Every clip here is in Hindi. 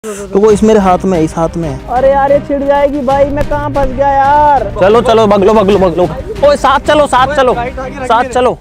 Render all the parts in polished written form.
वो इस मेरे हाथ में, इस हाथ में है। अरे यार ये छिड़ जाएगी भाई, मैं कहाँ फंस गया यार। चलो चलो बगलो बगलो बगलो, ओए साथ चलो साथ चलो साथ चलो।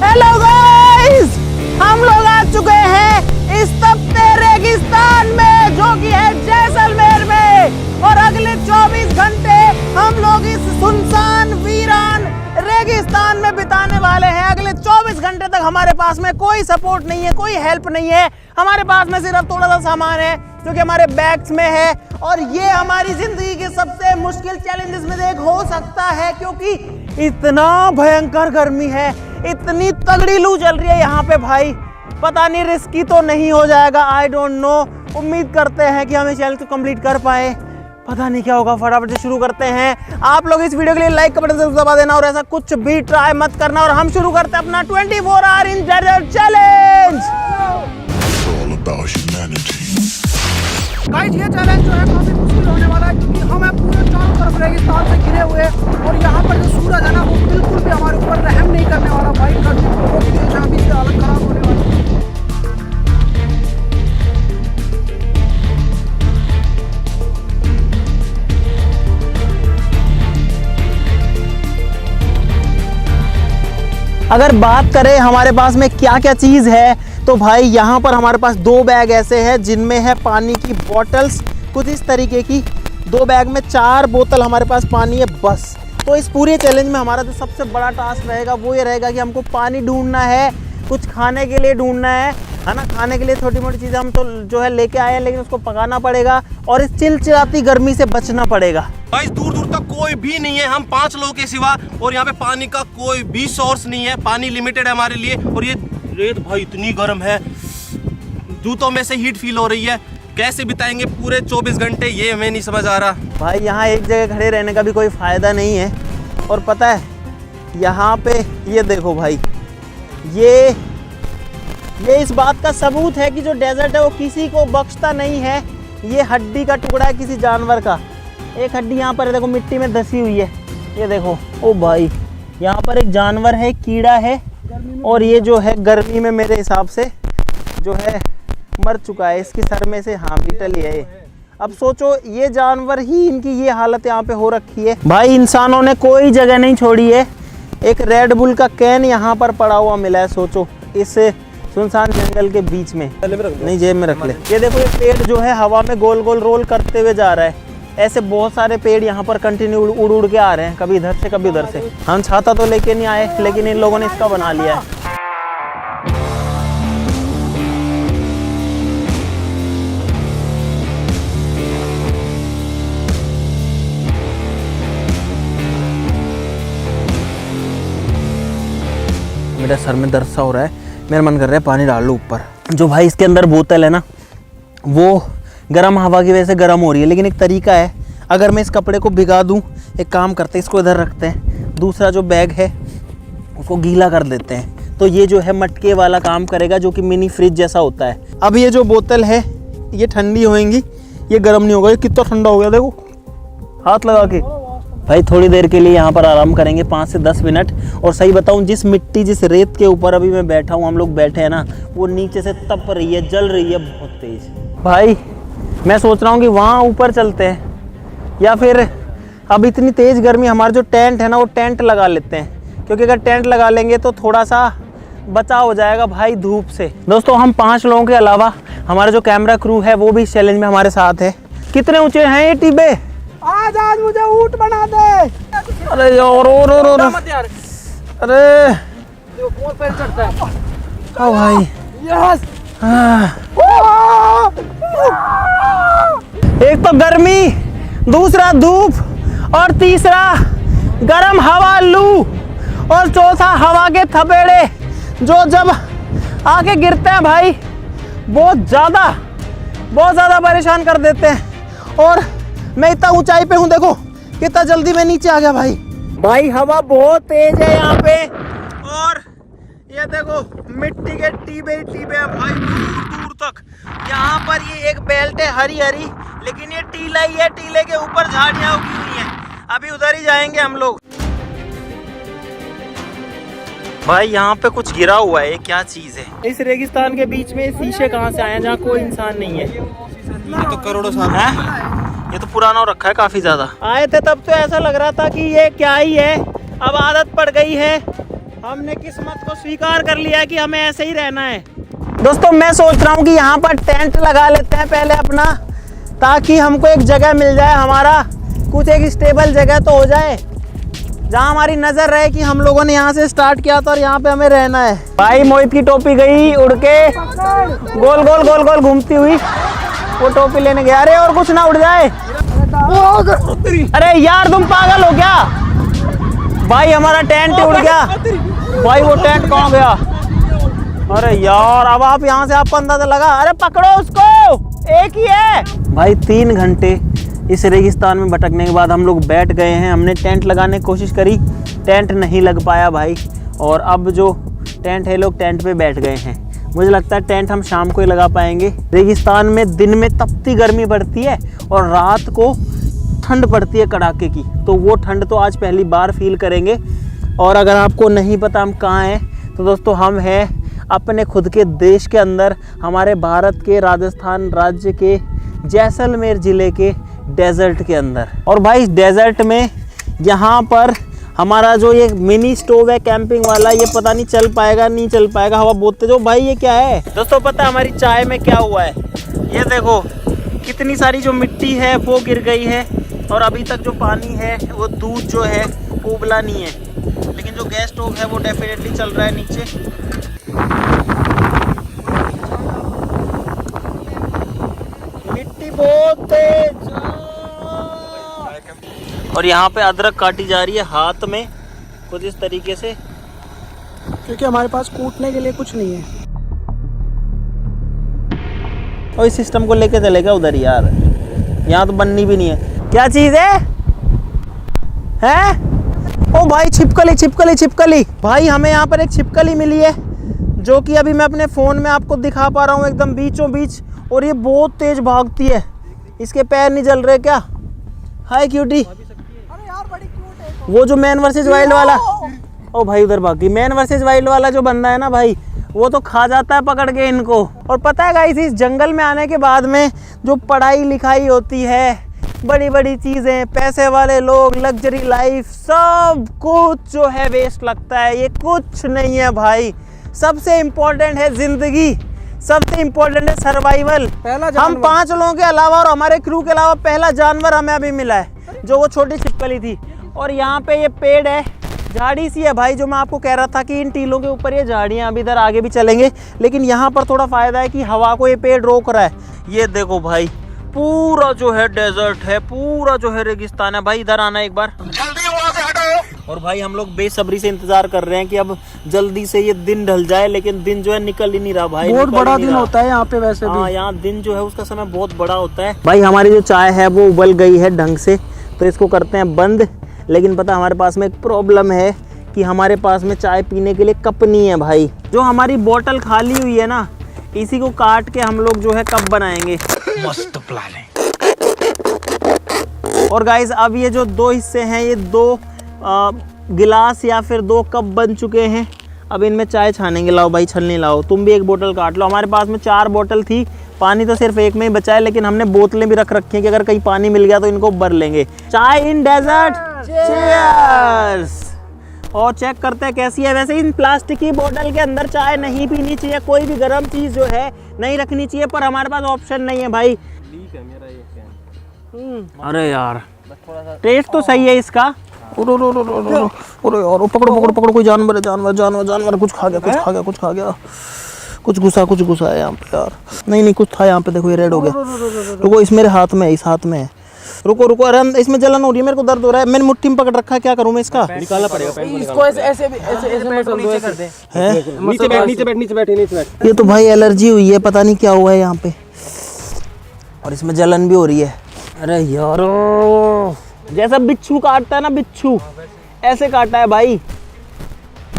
हेलो गाइस, हम लोग आ चुके हैं इस तपते रेगिस्तान में जो कि है जैसलमेर में, और अगले 24 घंटे हम लोग इस सुनसान वीरान रेगिस्तान में बिताने वाले हैं। अगले 24 घंटे तक हमारे पास में कोई सपोर्ट नहीं है, कोई हेल्प नहीं है। हमारे पास में सिर्फ थोड़ा सा सामान है जो कि हमारे बैग्स में है, और ये हमारी जिंदगी के सबसे मुश्किल चैलेंजेस में से एक हो सकता है, क्योंकि इतना भयंकर गर्मी है, इतनी तगड़ी लू चल रही है यहाँ पे भाई। पता नहीं रिस्की तो नहीं हो जाएगा, आई डोंट नो। उम्मीद करते हैं कि हम इस चैलेंज को कंप्लीट कर पाए, पता नहीं क्या होगा। फटाफट से शुरू करते हैं। आप लोग इस वीडियो के लिए लाइक का बटन जरूर दबा देना, और ऐसा कुछ भी ट्राई मत करना। और हम शुरू करते हैं अपना 24 hour in desert challenge. Guys ये चैलेंज जो है काफी मुश्किल होने वाला है, क्योंकि हम हैं पूरे चारों तरफ रेगिस्तान से घिरे हुए, और यहाँ पर जो सूरज है ना वो बिल्कुल भी हमारे ऊपर रहम नहीं करने वाला भाई। गर्मी बहुत तेज है, अभी से हालत खराब होने वाली है। अगर बात करें हमारे पास में क्या क्या चीज़ है, तो भाई यहाँ पर हमारे पास 2 बैग ऐसे हैं जिनमें है पानी की बॉटल्स, कुछ इस तरीके की। 2 बैग में 4 बोतल हमारे पास पानी है बस। तो इस पूरे चैलेंज में हमारा जो सबसे बड़ा टास्क रहेगा वो ये रहेगा कि हमको पानी ढूंढना है, कुछ खाने के लिए ढूंढना है ना। खाने के लिए छोटी मोटी चीज़ें हम तो जो है लेके आए हैं, लेकिन उसको पकाना पड़ेगा, और इस चिलचिलाती गर्मी से बचना पड़ेगा। भाई दूर दूर तक कोई भी नहीं है, हम 5 लोगों के सिवा, और यहाँ पे पानी का कोई भी सोर्स नहीं है। पानी लिमिटेड है हमारे लिए, और ये रेत भाई इतनी गर्म है, जूतों में से हीट फील हो रही है। कैसे बिताएंगे पूरे 24 घंटे, ये हमें नहीं समझ आ रहा। भाई यहाँ एक जगह खड़े रहने का भी कोई फ़ायदा नहीं है। और पता है यहाँ पे ये देखो भाई, ये इस बात का सबूत है कि जो डेजर्ट है वो किसी को बख्शता नहीं है। ये हड्डी का टुकड़ा है किसी जानवर का। एक हड्डी यहाँ पर देखो मिट्टी में धसी हुई है, ये देखो। ओ भाई यहाँ पर एक जानवर है, कीड़ा है, और ये जो है गर्मी में मेरे हिसाब से जो है मर चुका है। इसकी सर में से हाँ बीटल ही है ये। अब सोचो ये जानवर ही इनकी ये हालत यहाँ पे हो रखी है। भाई इंसानों ने कोई जगह नहीं छोड़ी है। एक रेड बुल का कैन यहाँ पर पड़ा हुआ मिला है, सोचो, इस सुनसान जंगल के बीच में। नहीं जेब में रख ले। ये देखो ये पेड़ जो है हवा में गोल गोल रोल करते हुए जा रहा है। ऐसे बहुत सारे पेड़ यहाँ पर कंटिन्यू उड़ उड़ के आ रहे हैं, कभी इधर से कभी उधर से। हम छाता तो लेके नहीं आए, लेकिन इन लोगों ने इसका बना लिया है। मेरा सर में दर्द सा हो रहा है, मेरा मन कर रहा है पानी डाल लो ऊपर। जो भाई इसके अंदर बोतल है ना, वो गर्म हवा की वजह से गर्म हो रही है, लेकिन एक तरीका है। अगर मैं इस कपड़े को भिगा दूं, एक काम करते हैं, इसको इधर रखते हैं, दूसरा जो बैग है उसको गीला कर देते हैं, तो ये जो है मटके वाला काम करेगा, जो कि मिनी फ्रिज जैसा होता है। अब ये जो बोतल है ये ठंडी होएंगी, ये गर्म नहीं होगा। ये कितना ठंडा हो गया देखो, हाथ लगा के। भाई थोड़ी देर के लिए यहाँ पर आराम करेंगे, 5 से 10 मिनट। और सही बताऊँ, जिस मिट्टी जिस रेत के ऊपर अभी मैं बैठा हूँ, हम लोग बैठे हैं ना, वो नीचे से तप रही है, जल रही है बहुत तेज। भाई मैं सोच रहा हूँ कि वहाँ ऊपर चलते हैं, या फिर अब इतनी तेज़ गर्मी, हमारा जो टेंट है ना वो टेंट लगा लेते हैं, क्योंकि अगर टेंट लगा लेंगे तो थोड़ा सा बचाव हो जाएगा भाई धूप से। दोस्तों हम 5 लोगों के अलावा हमारा जो कैमरा क्रू है वो भी इस चैलेंज में हमारे साथ है। कितने ऊंचे हैं ये टिब्बे? आज मुझे ऊंट बना दे। अरे यार अरे कौन पैर चढ़ता है? हाँ भाई यस। एक तो गर्मी, दूसरा धूप, और तीसरा गर्म हवा लू, और चौथा हवा के थपेड़े जो जब आके गिरते हैं भाई बहुत ज़्यादा परेशान कर देते हैं। और मैं इतना ऊंचाई पे हूँ, देखो कितना जल्दी मैं नीचे आ गया भाई हवा बहुत तेज है यहाँ पे, और ये देखो मिट्टी के टीबे हैं भाई दूर दूर तक। यहाँ पर ये एक बेल्ट है हरी हरी, लेकिन ये टीला ही है, टीले के ऊपर झाड़ियाँ उगी हुई हैं। अभी उधर ही जाएंगे हम लोग। भाई यहाँ पे कुछ गिरा हुआ है, क्या चीज है? इस रेगिस्तान के बीच में शीशे कहाँ से आए हैं जहाँ कोई इंसान नहीं है? ये तो करोड़ों साल है? ये तो पुराना हो रखा है काफी ज्यादा। आए थे तब तो ऐसा लग रहा था कि ये क्या ही है, अब आदत पड़ गई है, हमने किस्मत को स्वीकार कर लिया है कि हमें ऐसे ही रहना है। दोस्तों मैं सोच रहा हूँ कि यहाँ पर टेंट लगा लेते हैं पहले अपना, ताकि हमको एक जगह मिल जाए, हमारा कुछ एक स्टेबल जगह तो हो जाए जहाँ हमारी नजर रहे कि हम लोगों ने यहाँ से स्टार्ट किया था और यहाँ पे हमें रहना है। भाई मोहित की टोपी गई उड़ के, गोल गोल गोल गोल घूमती हुई, वो टोपी लेने गया। अरे और कुछ ना उड़ जाए। अरे यार तुम पागल हो क्या भाई, हमारा टेंट उड़ गया भाई, वो टेंट कहाँ गया? अरे यार अब आप यहाँ से आपको अंदाजा लगा। अरे पकड़ो उसको, एक ही है भाई। 3 घंटे इस रेगिस्तान में भटकने के बाद हम लोग बैठ गए हैं। हमने टेंट लगाने की कोशिश करी, टेंट नहीं लग पाया भाई, और अब जो टेंट है लोग टेंट पे बैठ गए हैं। मुझे लगता है टेंट हम शाम को ही लगा पाएंगे। रेगिस्तान में दिन में तपती गर्मी पड़ती है और रात को ठंड पड़ती है कड़ाके की, तो वो ठंड तो आज पहली बार फील करेंगे। और अगर आपको नहीं पता हम कहाँ हैं, तो दोस्तों हम हैं अपने खुद के देश के अंदर, हमारे भारत के राजस्थान राज्य के जैसलमेर ज़िले के डेजर्ट के अंदर। और भाई इस डेजर्ट में यहाँ पर हमारा जो ये मिनी स्टोव है कैंपिंग वाला, ये पता नहीं चल पाएगा नहीं चल पाएगा, हवा बहुत तेज। भाई ये क्या है दोस्तों, पता है हमारी चाय में क्या हुआ है? ये देखो कितनी सारी जो मिट्टी है वो गिर गई है, और अभी तक जो पानी है वो दूध जो है वो उबला नहीं है, लेकिन जो गैस स्टोव है वो डेफिनेटली चल रहा है नीचे। मिट्टी बहुत तेज, और यहाँ पे अदरक काटी जा रही है हाथ में कुछ इस तरीके से, क्योंकि हमारे पास कूटने के लिए कुछ नहीं है। और इस सिस्टम को लेके चलेगा उधर यार, यहाँ तो बननी भी नहीं है। क्या चीज है? ओ भाई छिपकली छिपकली छिपकली। भाई हमें यहाँ पर एक छिपकली मिली है, जो कि अभी मैं अपने फ़ोन में आपको दिखा पा रहा हूँ एकदम बीचों बीच, और ये बहुत तेज भागती है। इसके पैर नहीं जल रहे क्या? हाय क्यूटी। अरे यार बड़ी क्यूट है। वो जो मैन वर्सेस वाइल्ड वाला, ओ भाई उधर भागी। मैन वर्सेस वाइल्ड वाला जो बंदा है ना भाई, वो तो खा जाता है पकड़ के इनको। और पता है गाइस, इस जंगल में आने के बाद में जो पढ़ाई लिखाई होती है, बड़ी बड़ी चीज़ें, पैसे वाले लोग, लग्जरी लाइफ, सब कुछ जो है वेस्ट लगता है। ये कुछ नहीं है भाई। सबसे इम्पोर्टेंट है ज़िंदगी, सबसे इम्पोर्टेंट है सर्वाइवल। हम 5 लोगों के अलावा और हमारे क्रू के अलावा पहला जानवर हमें अभी मिला है, जो वो छोटी छिपकली थी। और यहाँ पे ये पेड़ है, झाड़ी सी है भाई, जो मैं आपको कह रहा था कि इन टीलों के ऊपर ये झाड़ियाँ, अभी इधर आगे भी चलेंगे, लेकिन यहाँ पर थोड़ा फ़ायदा है कि हवा को ये पेड़ रोक रहा है। ये देखो भाई, पूरा जो है डेजर्ट है, पूरा जो है रेगिस्तान है भाई। इधर आना एक बार, जल्दी वहाँ से हटो। और भाई हम लोग बेसब्री से इंतजार कर रहे हैं कि अब जल्दी से ये दिन ढल जाए, लेकिन दिन जो है निकल ही नहीं रहा भाई। बहुत बड़ा दिन होता है यहाँ पे वैसे भी। हाँ, यहाँ दिन जो है उसका समय बहुत बड़ा होता है भाई। हमारी जो चाय है वो उबल गई है ढंग से, तो इसको करते हैं बंद। लेकिन पता हमारे पास में एक प्रॉब्लम है कि हमारे पास में चाय पीने के लिए कप नहीं है भाई। जो हमारी बोतल खाली हुई है ना, इसी को काट के हम लोग जो है कप बनाएंगे। मस्त प्लान है। और गाइस अब ये जो 2 हिस्से हैं, ये 2 गिलास या फिर 2 कप बन चुके हैं। अब इनमें चाय छानेंगे। लाओ भाई छलनी लाओ, तुम भी एक बोतल काट लो। हमारे पास में 4 बोतल थी, पानी तो सिर्फ एक में ही बचा है, लेकिन हमने बोतलें भी रख रखी हैं कि अगर कहीं पानी मिल गया तो इनको भर लेंगे। चाय इन डेजर्ट, चीयर्स। और चेक करते हैं कैसी है। वैसे इन प्लास्टिक की बोतल के अंदर चाय नहीं पीनी चाहिए, कोई भी गर्म चीज़ जो है नहीं रखनी चाहिए, पर हमारे पास ऑप्शन नहीं है भाई। लीक है मेरा ये कैन। अरे यार टेस्ट तो सही है इसका। अरे यार पकड़ो पकड़ो पकड़ो, कोई जानवर है, जानवर जानवर जानवर, कुछ खा गया कुछ खा गया कुछ खा गया, कुछ घुसा है यहाँ पे यार। नहीं कुछ था यहाँ पे, देखो ये रेड हो गया। रुको, इस मेरे हाथ में है, इस हाथ में है। रुको रुको, अरे इसमें जलन हो रही है, मेरे को दर्द हो रहा है। मैंने मुट्ठी में पकड़ रखा है, क्या करूँ मैं इसका? निकालना पड़ेगा इसको। ऐसे नीचे बैठ। ये तो भाई एलर्जी हुई है, पता नहीं क्या हुआ है यहाँ पे, और इसमें जलन भी हो रही है। अरे यार जैसा बिच्छू काटता है ना, बिच्छू ऐसे काटा है भाई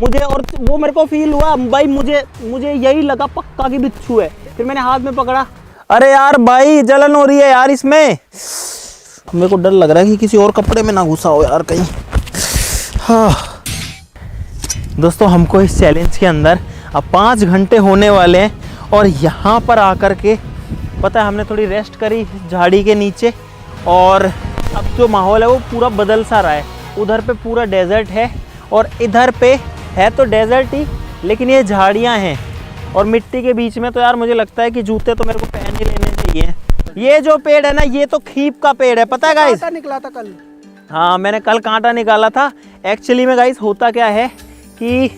मुझे। और वो मेरे को फील हुआ भाई, मुझे यही लगा पक्का कि बिच्छू है। फिर मैंने हाथ में पकड़ा, अरे यार भाई जलन हो रही है यार इसमें। मेरे को डर लग रहा है कि किसी और कपड़े में ना घुसा हो यार कहीं। हाँ दोस्तों हमको इस चैलेंज के अंदर अब 5 घंटे होने वाले हैं और यहाँ पर आकर के पता है हमने थोड़ी रेस्ट करी झाड़ी के नीचे और अब जो माहौल है वो पूरा बदल सा रहा है। उधर पे पूरा डेजर्ट है और इधर पे है तो डेजर्ट ही, लेकिन ये झाड़ियाँ हैं और मिट्टी के बीच में। तो यार मुझे लगता है कि जूते तो मेरे को पहन ही लेने चाहिए। ये जो पेड़ है ना ये तो खीप का पेड़ है, पता है गाइस? कांटा निकला था कल। हाँ मैंने कल कांटा निकाला था। एक्चुअली में गाइस होता क्या है कि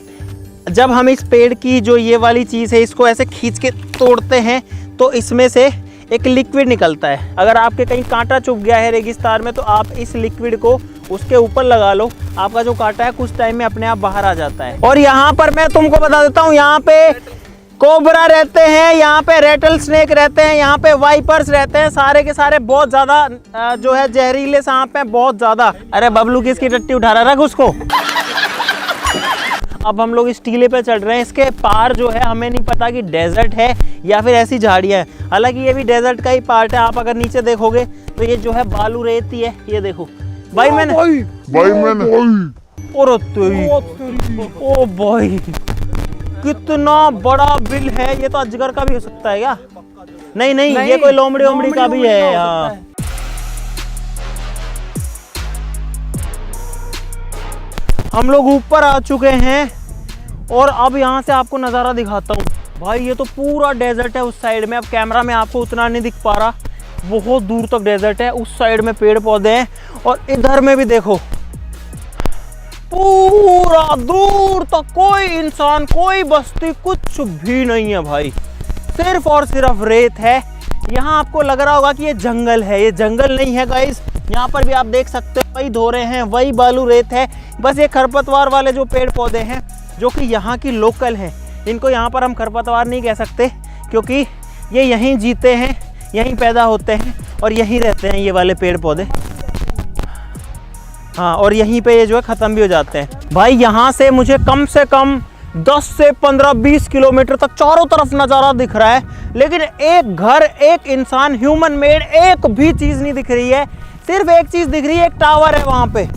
जब हम इस पेड़ की जो ये वाली चीज़ है इसको ऐसे खींच के तोड़ते हैं तो इसमें से एक लिक्विड निकलता है। अगर आपके कहीं कांटा चुभ गया है रेगिस्तान में तो आप इस लिक्विड को उसके ऊपर लगा लो, आपका जो कांटा है कुछ टाइम में अपने आप बाहर आ जाता है। और यहाँ पर मैं तुमको बता देता हूँ, यहाँ पे कोबरा रहते हैं, यहाँ पे रेटल स्नेक रहते हैं, यहाँ पे वाइपर्स रहते हैं, सारे के सारे बहुत ज़्यादा जो है जहरीले सांप हैं, बहुत ज़्यादा। अरे बबलू किसकी टट्टी उठा रहा, रख उसको। अब हम लोग इस टीले पे चढ़ रहे हैं। इसके पार जो है हमें नहीं पता कि डेजर्ट है या फिर ऐसी झाड़ियाँ हैं। हालांकि ये भी डेजर्ट का ही पार्ट है। आप अगर नीचे देखोगे तो ये जो है बालू रेती है। ये देखो भाई मैंने ओ भाई कितना बड़ा बिल है। ये तो अजगर का भी हो सकता है क्या? नहीं नहीं, ये कोई लोमड़ी ओमड़ी का भी है यहाँ। हम लोग ऊपर आ चुके हैं और अब यहाँ से आपको नज़ारा दिखाता हूँ। भाई ये तो पूरा डेजर्ट है उस साइड में। अब कैमरा में आपको उतना नहीं दिख पा रहा, बहुत दूर तक डेजर्ट है। उस साइड में पेड़ पौधे हैं और इधर में भी देखो पूरा दूर तक कोई इंसान, कोई बस्ती, कुछ भी नहीं है भाई। सिर्फ और सिर्फ रेत है। यहाँ आपको लग रहा होगा कि ये जंगल है, ये जंगल नहीं है गाइस। यहाँ पर भी आप देख सकते हो वही धोरे हैं, वही बालू रेत है। बस ये खरपतवार वाले जो पेड़ पौधे हैं जो कि यहाँ की लोकल हैं, इनको यहाँ पर हम खरपतवार नहीं कह सकते क्योंकि ये यहीं जीते हैं, यहीं पैदा होते हैं और यहीं रहते हैं ये वाले पेड़ पौधे। हाँ, और यहीं पे ये जो है ख़त्म भी हो जाते हैं। भाई यहाँ से मुझे कम से कम 10 से 15-20 किलोमीटर तक चारों तरफ नज़ारा दिख रहा है, लेकिन एक घर, एक इंसान, ह्यूमन मेड एक भी चीज़ नहीं दिख रही है। सिर्फ एक चीज़ दिख रही है, एक टावर है वहाँ पे,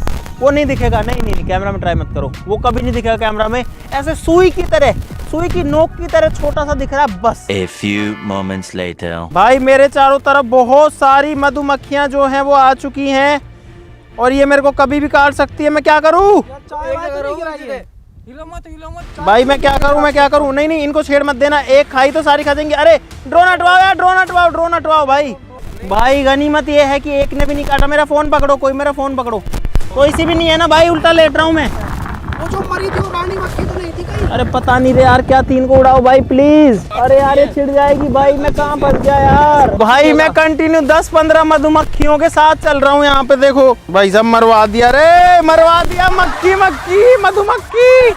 वो नहीं दिखेगा। नहीं नहीं नहीं, कैमरा में ट्राई मत करो, वो कभी नहीं दिखेगा कैमरा में। ऐसे सुई की तरह, सुई की नोक की तरह छोटा सा दिख रहा है बस। A few moments later. भाई मेरे चारों तरफ बहुत सारी मधुमक्खियाँ जो हैं वो आ चुकी हैं और ये मेरे को कभी भी काट सकती है। मैं क्या करूँ भाई, मैं क्या करूँ? नहीं नहीं, इनको छेड़ मत देना, एक खाई तो सारी खा देंगे। अरे ड्रोन हटवाओ यार, ड्रोन हटवाओ भाई। गनीमत ये है कि एक ने भी नहीं काटा। मेरा फोन पकड़ो, कोई मेरा फोन पकड़ो। कोई सी भी नहीं है ना भाई, उल्टा लेट रहा हूँ मैं। वो जो मरी थी वो रानी मक्खी तो नहीं थी कहीं? अरे पता नहीं रे यार, क्या 3 को उड़ाओ भाई प्लीज। अरे यार ये छिड़ जाएगी भाई, मैं कहाँ फंस गया यार। भाई मैं कंटिन्यू 10-15 मधुमक्खियों के साथ चल रहा हूँ। यहाँ पे देखो भाई सब मरवा दिया रे, मरवा दिया। मक्खी मधुमक्खी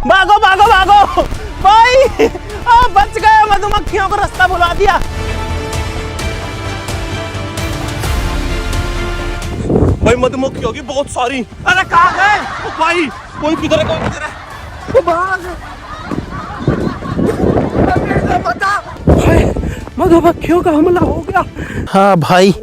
भागो भाई, बच गए। मधुमक्खियों को रास्ता बुला दिया। भाई मधुमक्खी होगी बहुत सारी। अरे कहाँ गए भाई? कोई किधर है? मधुमक्खियों का हमला हो गया। हाँ भाई,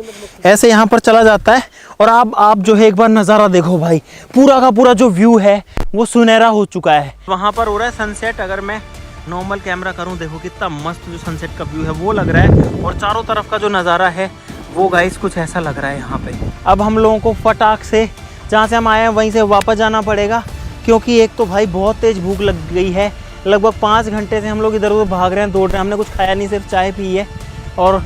ऐसे यहाँ पर चला जाता है। और आप जो है एक बार नज़ारा देखो भाई, पूरा का पूरा जो व्यू है वो सुनहरा हो चुका है। वहाँ पर हो रहा है सनसेट। अगर मैं नॉर्मल कैमरा करूँ, देखो कितना मस्त जो सनसेट का व्यू है वो लग रहा है। और चारों तरफ का जो नज़ारा है वो गाइस कुछ ऐसा लग रहा है यहाँ पे। अब हम लोगों को फटाक से जहाँ से हम आए हैं वहीं से वापस जाना पड़ेगा, क्योंकि एक तो भाई बहुत तेज़ भूख लग गई है। लगभग 5 घंटे से हम लोग इधर उधर भाग रहे हैं, दौड़ रहे हैं। हमने कुछ खाया नहीं, सिर्फ चाय पी है और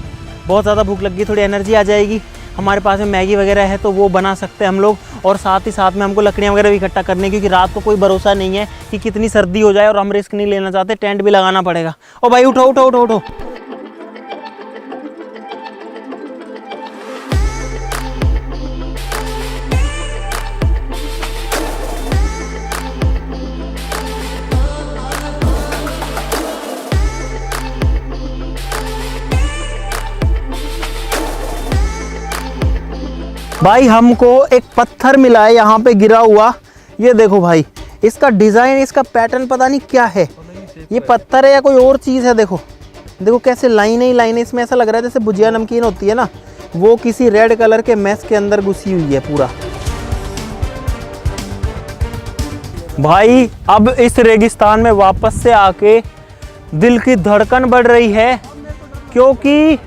बहुत ज़्यादा भूख लग गई। थोड़ी एनर्जी आ जाएगी, हमारे पास में मैगी वगैरह है तो वो बना सकते हैं हम लोग। और साथ ही साथ में हमको लकड़ियाँ वगैरह भी इकट्ठा करनी, क्योंकि रात को कोई भरोसा नहीं है कि कितनी सर्दी हो जाए और हम रिस्क नहीं लेना चाहते। टेंट भी लगाना पड़ेगा। ओ भाई उठो उठो उठो उठो। भाई हमको एक पत्थर मिला है यहाँ पे गिरा हुआ। ये देखो भाई, इसका डिज़ाइन, इसका पैटर्न पता नहीं क्या है। ये पत्थर है या कोई और चीज़ है। देखो देखो कैसे लाइनें ही लाइनें। इसमें ऐसा लग रहा है जैसे भुजिया नमकीन होती है ना, वो किसी रेड कलर के मैस के अंदर घुसी हुई है पूरा। भाई अब इस रेगिस्तान में वापस से आके दिल की धड़कन बढ़ रही है, क्योंकि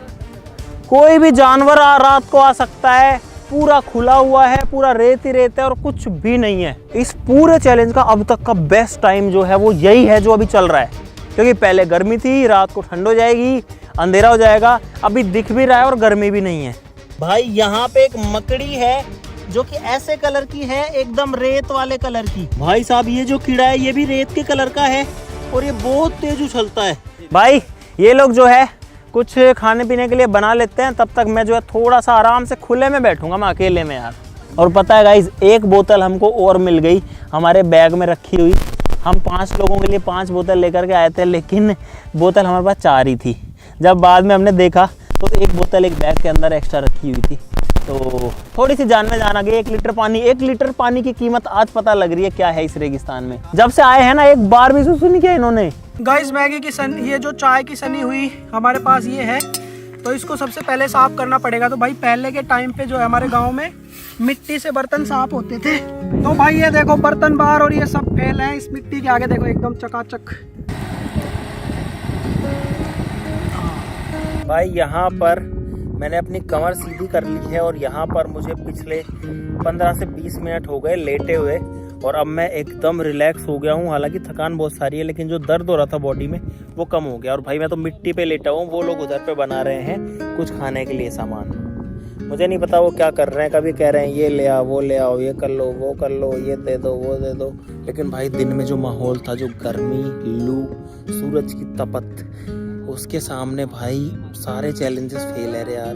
कोई भी जानवर रात को आ सकता है। पूरा खुला हुआ है, पूरा रेत ही रेत है और कुछ भी नहीं है। इस पूरे चैलेंज का अब तक का बेस्ट टाइम जो है वो यही है जो अभी चल रहा है, क्योंकि पहले गर्मी थी, रात को ठंड हो जाएगी, अंधेरा हो जाएगा। अभी दिख भी रहा है और गर्मी भी नहीं है। भाई यहाँ पे एक मकड़ी है जो कि ऐसे कलर की है, एकदम रेत वाले कलर की। भाई साहब ये जो कीड़ा है ये भी रेत के कलर का है और ये बहुत तेज उछलता है। भाई ये लोग जो है कुछ खाने पीने के लिए बना लेते हैं, तब तक मैं जो है थोड़ा सा आराम से खुले में बैठूंगा मैं अकेले में यार। और पता है गाइस, एक बोतल हमको और मिल गई हमारे बैग में रखी हुई। हम 5 लोगों के लिए 5 बोतल लेकर के आए थे, लेकिन बोतल हमारे पास 4 ही थी। जब बाद में हमने देखा तो एक बोतल एक बैग के अंदर एक्स्ट्रा रखी हुई थी, तो थोड़ी सी जान में जान आ गई। 1 लीटर पानी की कीमत आज पता लग रही है क्या है इस रेगिस्तान में। जब से आए हैं ना एक बार भी सुन नहीं किया इन्होंने। गाइस मैगी की ये जो चाय की सनी हुई हमारे पास ये है, तो इसको सबसे पहले साफ करना पड़ेगा। तो भाई पहले के टाइम पे जो है हमारे गांव में मिट्टी से बर्तन साफ होते थे। तो भाई ये देखो बर्तन बाहर और ये सब फैल है इस मिट्टी के आगे, देखो एकदम चकाचक। भाई यहाँ पर मैंने अपनी कमर सीधी कर ली है और यहाँ पर मुझे पिछले 15 से 20 मिनट हो गए लेटे हुए और अब मैं एकदम रिलैक्स हो गया हूँ। हालांकि थकान बहुत सारी है, लेकिन जो दर्द हो रहा था बॉडी में वो कम हो गया। और भाई मैं तो मिट्टी पे लेटा हूँ, वो लोग उधर पे बना रहे हैं कुछ खाने के लिए सामान। मुझे नहीं पता वो क्या कर रहे हैं, कभी कह रहे हैं ये ले आओ, वो ले आओ, ये कर लो, वो कर लो, ये दे दो, वो दे दो। लेकिन भाई दिन में जो माहौल था, जो गर्मी, लू, सूरज की तपत, उसके सामने भाई सारे चैलेंजेस फेल है रे यार।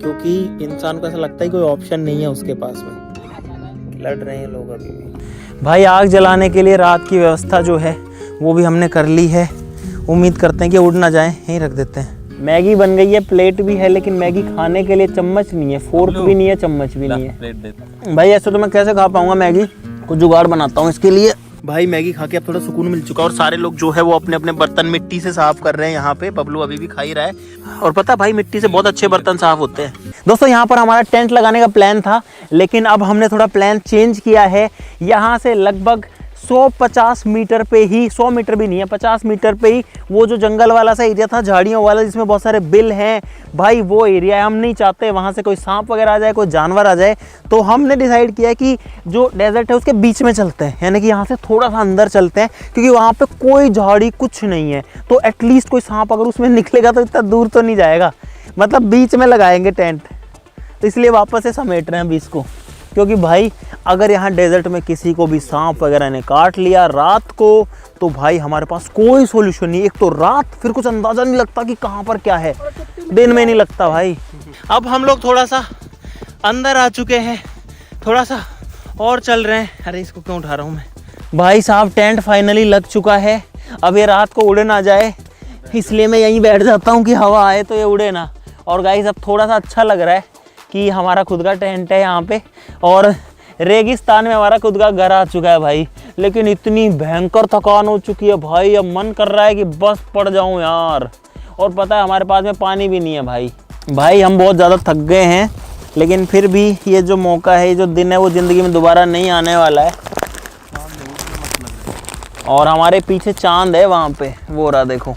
क्योंकि इंसान को ऐसा लगता है कोई ऑप्शन नहीं है उसके पास में। लड़ रहे हैं लोग अभी भी। भाई आग जलाने के लिए रात की व्यवस्था जो है वो भी हमने कर ली है। उम्मीद करते हैं कि उड़ ना जाए, यहीं रख देते हैं। मैगी बन गई है, प्लेट भी है, लेकिन मैगी खाने के लिए चम्मच नहीं है, फोर्क भी नहीं है, चम्मच भी नहीं है। भाई ऐसे तो मैं कैसे खा पाऊंगा मैगी, कुछ जुगाड़ बनाता हूँ इसके लिए। भाई मैगी खा के अब थोड़ा सुकून मिल चुका और सारे लोग जो है वो अपने अपने बर्तन मिट्टी से साफ कर रहे हैं। यहाँ पे बबलू अभी भी खा ही रहा है और पता भाई मिट्टी से बहुत अच्छे बर्तन साफ होते हैं। दोस्तों यहाँ पर हमारा टेंट लगाने का प्लान था, लेकिन अब हमने थोड़ा प्लान चेंज किया है। यहाँ से लगभग 150 मीटर पे ही, 100 मीटर भी नहीं है, 50 मीटर पे ही वो जो जंगल वाला सा एरिया था, झाड़ियों वाला, जिसमें बहुत सारे बिल हैं, भाई वो एरिया है। हम नहीं चाहते वहाँ से कोई सांप वगैरह आ जाए, कोई जानवर आ जाए। तो हमने डिसाइड किया कि जो डेजर्ट है उसके बीच में चलते हैं, यानी कि यहाँ से थोड़ा सा अंदर चलते हैं, क्योंकि वहाँ पे कोई झाड़ी कुछ नहीं है। तो एटलीस्ट कोई सांप अगर उसमें निकलेगा तो इतना दूर तो नहीं जाएगा, मतलब बीच में लगाएंगे टेंट। तो इसलिए वापस से समेट रहे हैं बीच को, क्योंकि भाई अगर यहाँ डेजर्ट में किसी को भी सांप वगैरह ने काट लिया रात को, तो भाई हमारे पास कोई सॉल्यूशन नहीं। एक तो रात, फिर कुछ अंदाज़ा नहीं लगता कि कहाँ पर क्या है, दिन में नहीं लगता भाई। अब हम लोग थोड़ा सा अंदर आ चुके हैं, थोड़ा सा और चल रहे हैं। अरे इसको क्यों उठा रहा हूँ मैं। भाई साहब टेंट फाइनली लग चुका है। अब ये रात को उड़े ना जाए, इसलिए मैं यहीं बैठ जाता हूँ कि हवा आए तो ये उड़े ना। और गाइस अब थोड़ा सा अच्छा लग रहा है कि हमारा खुद का टेंट है यहाँ पे, और रेगिस्तान में हमारा खुद का घर आ चुका है भाई। लेकिन इतनी भयंकर थकान हो चुकी है भाई, अब मन कर रहा है कि बस पड़ जाऊँ यार। और पता है हमारे पास में पानी भी नहीं है भाई हम बहुत ज़्यादा थक गए हैं, लेकिन फिर भी ये जो मौका है, ये जो दिन है, वो ज़िंदगी में दोबारा नहीं आने वाला है। और हमारे पीछे चांद है वहाँ पे, वो रहा देखो।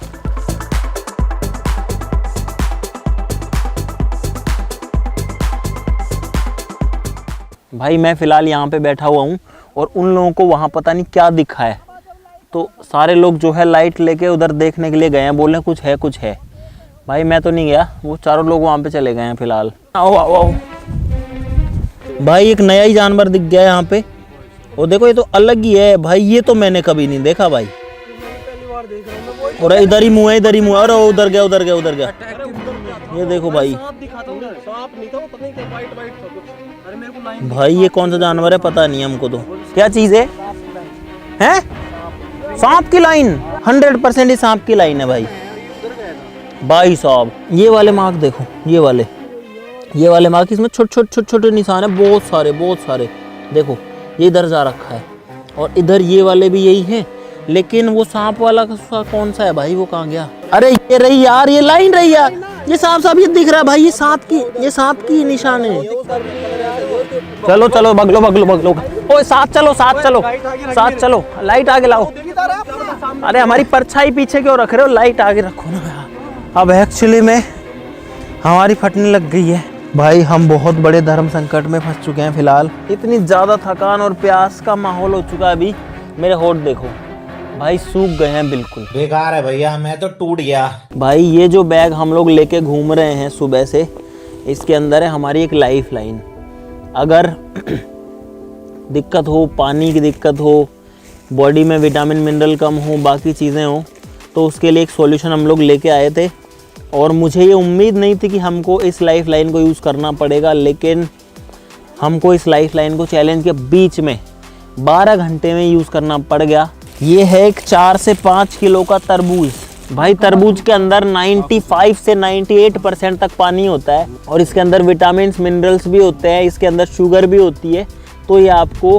भाई मैं फ़िलहाल यहाँ पे बैठा हुआ हूँ और उन लोगों को वहाँ पता नहीं क्या दिखा है, तो सारे लोग जो है लाइट लेके उधर देखने के लिए गए हैं, बोल रहे हैं कुछ है। भाई मैं तो नहीं गया, वो चारों लोग वहाँ पे चले गए हैं फ़िलहाल। आओ आओ आओ भाई, एक नया ही जानवर दिख गया है यहाँ पे। वो देखो ये तो अलग ही है भाई, ये तो मैंने कभी नहीं देखा भाई। और इधर ही मुँह है, इधर ही मुँह है। अरे उधर गया। ये देखो भाई, भाई ये कौन सा जानवर है पता नहीं हमको तो। क्या चीज है? सांप की लाइन, 100% ही सांप की लाइन है भाई साहब। ये वाले मार्क देखो, ये वाले मार्क, इसमें छोटे निशान है, बहुत सारे देखो। ये इधर जा रखा है और इधर ये वाले भी यही हैं, लेकिन वो सांप वाला कौन सा है भाई, वो कहाँ गया? अरे ये रही यार, ये लाइन रही यार, ये सांप ये दिख रहा है भाई, ये सांप की निशान है। चलो भगलो। ओए साथ चलो साथ चलो साथ चलो, लाइट आगे लाओ। अरे हमारी परछाई पीछे क्यों रख रहे हो, लाइट आगे रखो ना यार। अब एक्चुअली में हमारी फटने लग गई है भाई, हम बहुत बड़े धर्म संकट में फंस चुके हैं फिलहाल। इतनी ज़्यादा थकान और प्यास का माहौल हो चुका है। अभी मेरे होठ देखो भाई, सूख गए हैं बिल्कुल, बेकार है भैया, मैं तो टूट गया भाई। ये जो बैग हम लोग लेके घूम रहे हैं सुबह से, इसके अंदर है हमारी एक लाइफ लाइन। अगर दिक्कत हो, पानी की दिक्कत हो, बॉडी में विटामिन मिनरल कम हो, बाकी चीज़ें हो, तो उसके लिए एक सॉल्यूशन हम लोग लेके आए थे। और मुझे ये उम्मीद नहीं थी कि हमको इस लाइफ लाइन को यूज़ करना पड़ेगा, लेकिन हमको इस लाइफ लाइन को चैलेंज के बीच में 12 घंटे में यूज़ करना पड़ गया। ये है एक 4 से 5 किलो का तरबूज भाई। तरबूज के अंदर 95 से 98% तक पानी होता है और इसके अंदर विटामिन मिनरल्स भी होते हैं, इसके अंदर शुगर भी होती है। तो ये आपको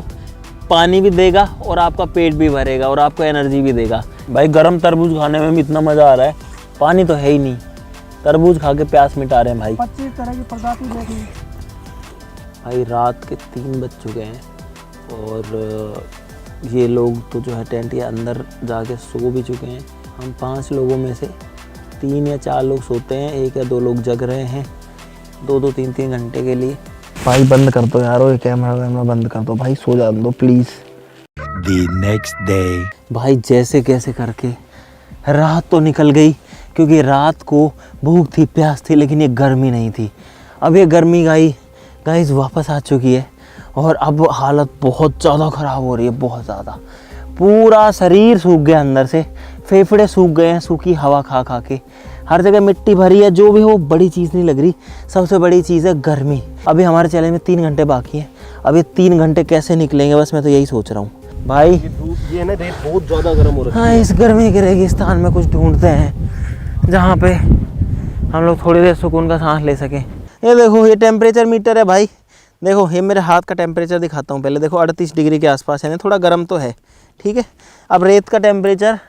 पानी भी देगा और आपका पेट भी भरेगा और आपको एनर्जी भी देगा भाई। गर्म तरबूज खाने में भी इतना मज़ा आ रहा है, पानी तो है ही नहीं, तरबूज खा के प्यास मिटा रहे हैं भाई। 25 तरह की प्रजाति देखी भाई। रात के 3 बज चुके हैं और ये लोग तो जो है टेंट के अंदर जाके सो भी चुके हैं। हम 5 लोगों में से 3 या 4 लोग सोते हैं, 1 या 2 लोग जग रहे हैं 2-2, 3-3 घंटे के लिए। भाई बंद कर दो यार, ये कैमरा बंद कर दो भाई, सो जाने दो प्लीज़। The next day भाई जैसे कैसे करके रात तो निकल गई, क्योंकि रात को भूख थी, प्यास थी, लेकिन ये गर्मी नहीं थी। अब ये गर्मी गाइस वापस आ चुकी है और अब हालत बहुत ज़्यादा ख़राब हो रही है, बहुत ज़्यादा। पूरा शरीर सूख गया अंदर से, फेफड़े सूख गए हैं सूखी हवा खा खा के, हर जगह मिट्टी भरी है। जो भी हो बड़ी चीज़ नहीं लग रही, सबसे बड़ी चीज़ है गर्मी। अभी हमारे चैलेंज में 3 घंटे बाकी हैं, अब ये 3 घंटे कैसे निकलेंगे, बस मैं तो यही सोच रहा हूँ भाई। ये ना रेत बहुत ज़्यादा गर्म हो रहा है। हाँ, इस गर्मी के रेगिस्तान में कुछ ढूंढते हैं जहाँ पे हम लोग थोड़ी देर सुकून का सांस ले सकें। ये देखो, ये टेम्परेचर मीटर है भाई। देखो ये मेरे हाथ का टेम्परेचर दिखाता हूँ पहले। देखो 38 डिग्री के आसपास है, थोड़ा गर्म तो है, ठीक है। अब रेत का टेम्परेचर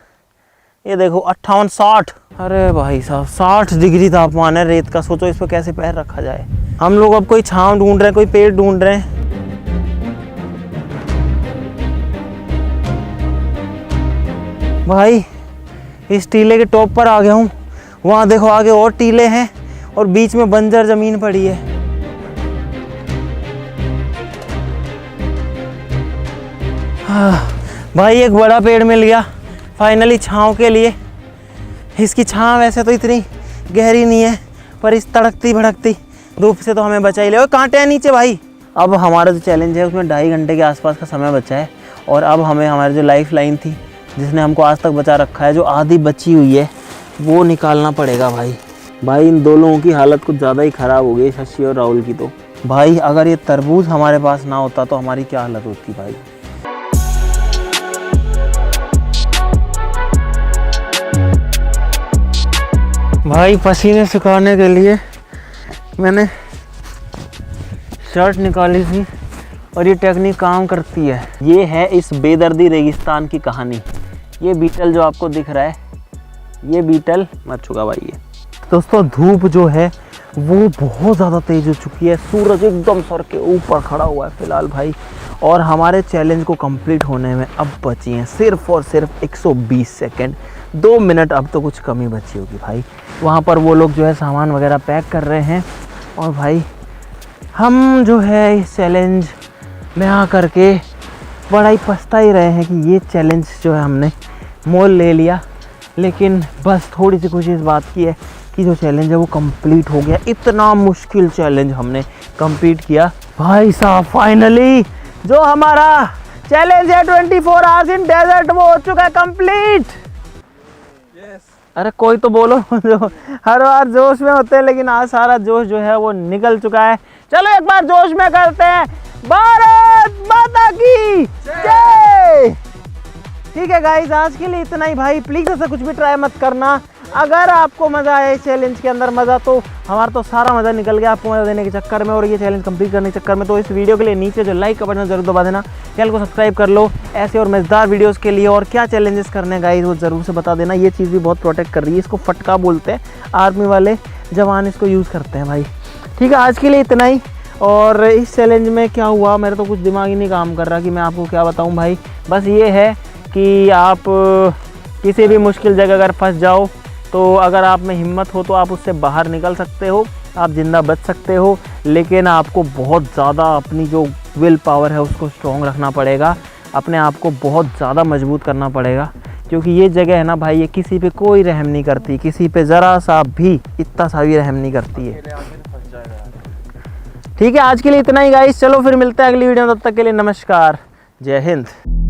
ये देखो 58-60। अरे भाई साहब 60 डिग्री तापमान है रेत का। सोचो इस पर कैसे पैर रखा जाए। हम लोग अब कोई छांव ढूंढ रहे हैं, कोई पेड़ ढूंढ रहे हैं। भाई इस टीले के टॉप पर आ गया हूँ। वहाँ देखो आगे और टीले हैं और बीच में बंजर ज़मीन पड़ी है। भाई एक बड़ा पेड़ मिल गया फाइनली छाँव के लिए। इसकी छाँव वैसे तो इतनी गहरी नहीं है, पर इस तड़कती भड़कती धूप से तो हमें बचा ही ले। और कांटे हैं नीचे भाई। अब हमारा जो चैलेंज है उसमें 2.5 घंटे के आसपास का समय बचा है और अब हमें हमारी जो लाइफ लाइन थी जिसने हमको आज तक बचा रखा है, जो आधी बची हुई है, वो निकालना पड़ेगा भाई। इन 2 लोगों की हालत कुछ ज़्यादा ही ख़राब हो गई, शशि और राहुल की। तो भाई अगर ये तरबूज हमारे पास ना होता तो हमारी क्या हालत होती भाई। भाई पसीने सुखाने के लिए मैंने शर्ट निकाली थी और ये टेक्निक काम करती है। ये है इस बेदर्दी रेगिस्तान की कहानी। ये बीटल जो आपको दिख रहा है, ये बीटल मर चुका भाई। ये दोस्तों धूप जो है वो बहुत ज़्यादा तेज़ हो चुकी है, सूरज एकदम सर के ऊपर खड़ा हुआ है फ़िलहाल भाई। और हमारे चैलेंज को कंप्लीट होने में अब बची हैं सिर्फ़ और सिर्फ 120 सेकंड, 2 मिनट। अब तो कुछ कमी बची होगी भाई। वहाँ पर वो लोग जो है सामान वगैरह पैक कर रहे हैं और भाई हम जो है इस चैलेंज में आ करके बड़ा ही पछता ही रहे हैं कि ये चैलेंज जो है हमने मोल ले लिया। लेकिन बस थोड़ी सी खुशी इस बात की है कि जो चैलेंज है वो कंप्लीट हो गया। इतना मुश्किल चैलेंज हमने कंप्लीट किया भाई साहब। फाइनली जो हमारा चैलेंज है 24 आवर्स इन डेजर्ट, वो हो चुका है कंप्लीट। अरे कोई तो बोलो जो हर बार जोश में होते हैं, लेकिन आज सारा जोश जो है वो निकल चुका है। चलो एक बार जोश में करते हैं भारत माता की जय। ठीक है गाइस, आज के लिए इतना ही भाई। प्लीज़ ऐसा कुछ भी ट्राई मत करना। अगर आपको मज़ा आया इस चैलेंज के अंदर, मज़ा तो हमारा तो सारा मज़ा निकल गया आपको मज़ा देने के चक्कर में और ये चैलेंज कंप्लीट करने के चक्कर में। तो इस वीडियो के लिए नीचे जो लाइक का बटन जरूर दबा देना, चैनल को सब्सक्राइब कर लो ऐसे और मज़ेदार वीडियोस के लिए। और क्या चैलेंजेस करने गाइस वो ज़रूर से बता देना। ये चीज़ भी बहुत प्रोटेक्ट कर रही है, इसको फटका बोलते हैं, आर्मी वाले जवान इसको यूज़ करते हैं भाई। ठीक है, आज के लिए इतना ही। और इस चैलेंज में क्या हुआ, मेरा तो कुछ दिमाग ही नहीं काम कर रहा कि मैं आपको क्या बताऊं भाई। बस ये है कि आप किसी भी मुश्किल जगह अगर फंस जाओ तो अगर आप में हिम्मत हो तो आप उससे बाहर निकल सकते हो, आप ज़िंदा बच सकते हो। लेकिन आपको बहुत ज़्यादा अपनी जो विल पावर है उसको स्ट्रॉन्ग रखना पड़ेगा, अपने आप को बहुत ज़्यादा मजबूत करना पड़ेगा, क्योंकि ये जगह है ना भाई, ये किसी पे कोई रहम नहीं करती, किसी पे ज़रा सा भी इतना सा भी रहम नहीं करती है। ठीक है, आज के लिए इतना ही गाइस, चलो फिर मिलते हैं अगली वीडियो में, तब तक के लिए नमस्कार, जय हिंद।